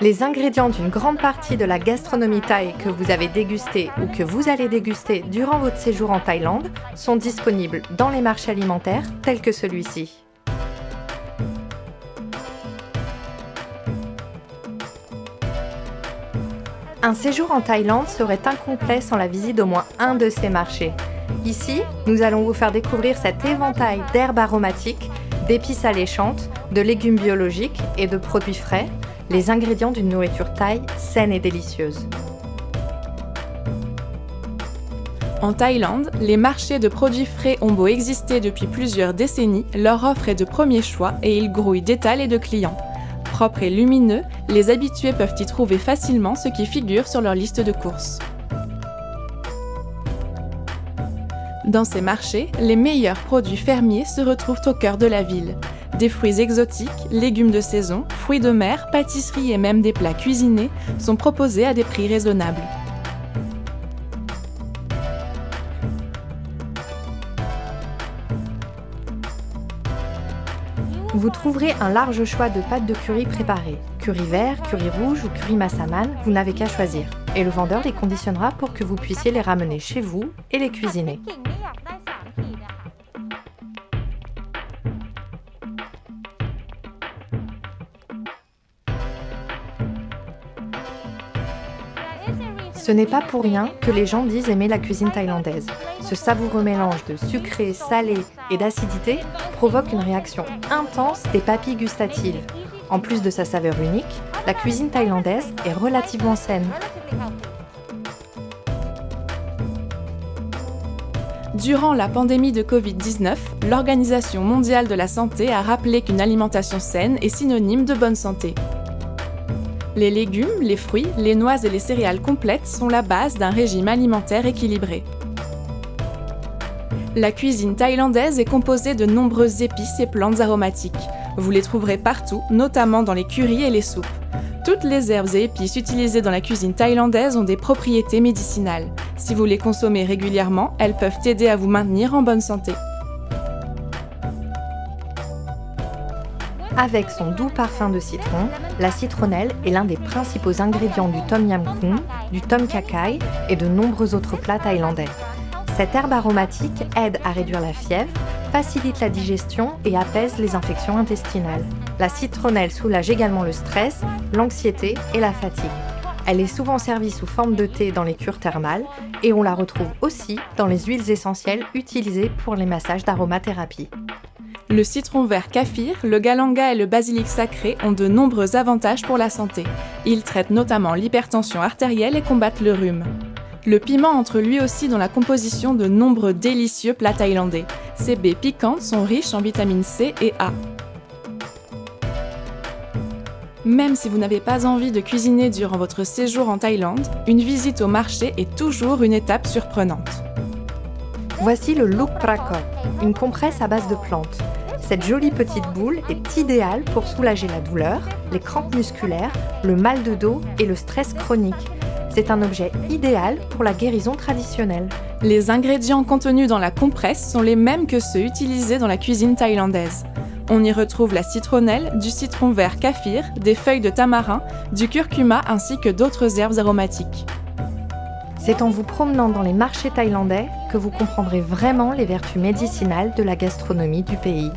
Les ingrédients d'une grande partie de la gastronomie thaï que vous avez dégusté ou que vous allez déguster durant votre séjour en Thaïlande sont disponibles dans les marchés alimentaires tels que celui-ci. Un séjour en Thaïlande serait incomplet sans la visite d'au moins un de ces marchés. Ici, nous allons vous faire découvrir cet éventail d'herbes aromatiques, d'épices alléchantes, de légumes biologiques et de produits frais, les ingrédients d'une nourriture thaï saine et délicieuse. En Thaïlande, les marchés de produits frais ont beau exister depuis plusieurs décennies, leur offre est de premier choix et ils grouillent d'étals et de clients. Propres et lumineux, les habitués peuvent y trouver facilement ce qui figure sur leur liste de courses. Dans ces marchés, les meilleurs produits fermiers se retrouvent au cœur de la ville. Des fruits exotiques, légumes de saison, fruits de mer, pâtisseries et même des plats cuisinés sont proposés à des prix raisonnables. Vous trouverez un large choix de pâtes de curry préparées. Curry vert, curry rouge ou curry massaman, vous n'avez qu'à choisir. Et le vendeur les conditionnera pour que vous puissiez les ramener chez vous et les cuisiner. Ce n'est pas pour rien que les gens disent aimer la cuisine thaïlandaise. Ce savoureux mélange de sucré, salé et d'acidité provoque une réaction intense des papilles gustatives. En plus de sa saveur unique, la cuisine thaïlandaise est relativement saine. Durant la pandémie de Covid-19, l'Organisation mondiale de la santé a rappelé qu'une alimentation saine est synonyme de bonne santé. Les légumes, les fruits, les noix et les céréales complètes sont la base d'un régime alimentaire équilibré. La cuisine thaïlandaise est composée de nombreuses épices et plantes aromatiques. Vous les trouverez partout, notamment dans les currys et les soupes. Toutes les herbes et épices utilisées dans la cuisine thaïlandaise ont des propriétés médicinales. Si vous les consommez régulièrement, elles peuvent aider à vous maintenir en bonne santé. Avec son doux parfum de citron, la citronnelle est l'un des principaux ingrédients du tom yam goong, du tom kha kai et de nombreux autres plats thaïlandais. Cette herbe aromatique aide à réduire la fièvre, facilite la digestion et apaise les infections intestinales. La citronnelle soulage également le stress, l'anxiété et la fatigue. Elle est souvent servie sous forme de thé dans les cures thermales et on la retrouve aussi dans les huiles essentielles utilisées pour les massages d'aromathérapie. Le citron vert kaffir, le galanga et le basilic sacré ont de nombreux avantages pour la santé. Ils traitent notamment l'hypertension artérielle et combattent le rhume. Le piment entre lui aussi dans la composition de nombreux délicieux plats thaïlandais. Ces baies piquantes sont riches en vitamines C et A. Même si vous n'avez pas envie de cuisiner durant votre séjour en Thaïlande, une visite au marché est toujours une étape surprenante. Voici le Luc Prakop, une compresse à base de plantes. Cette jolie petite boule est idéale pour soulager la douleur, les crampes musculaires, le mal de dos et le stress chronique. C'est un objet idéal pour la guérison traditionnelle. Les ingrédients contenus dans la compresse sont les mêmes que ceux utilisés dans la cuisine thaïlandaise. On y retrouve la citronnelle, du citron vert kaffir, des feuilles de tamarin, du curcuma ainsi que d'autres herbes aromatiques. C'est en vous promenant dans les marchés thaïlandais que vous comprendrez vraiment les vertus médicinales de la gastronomie du pays.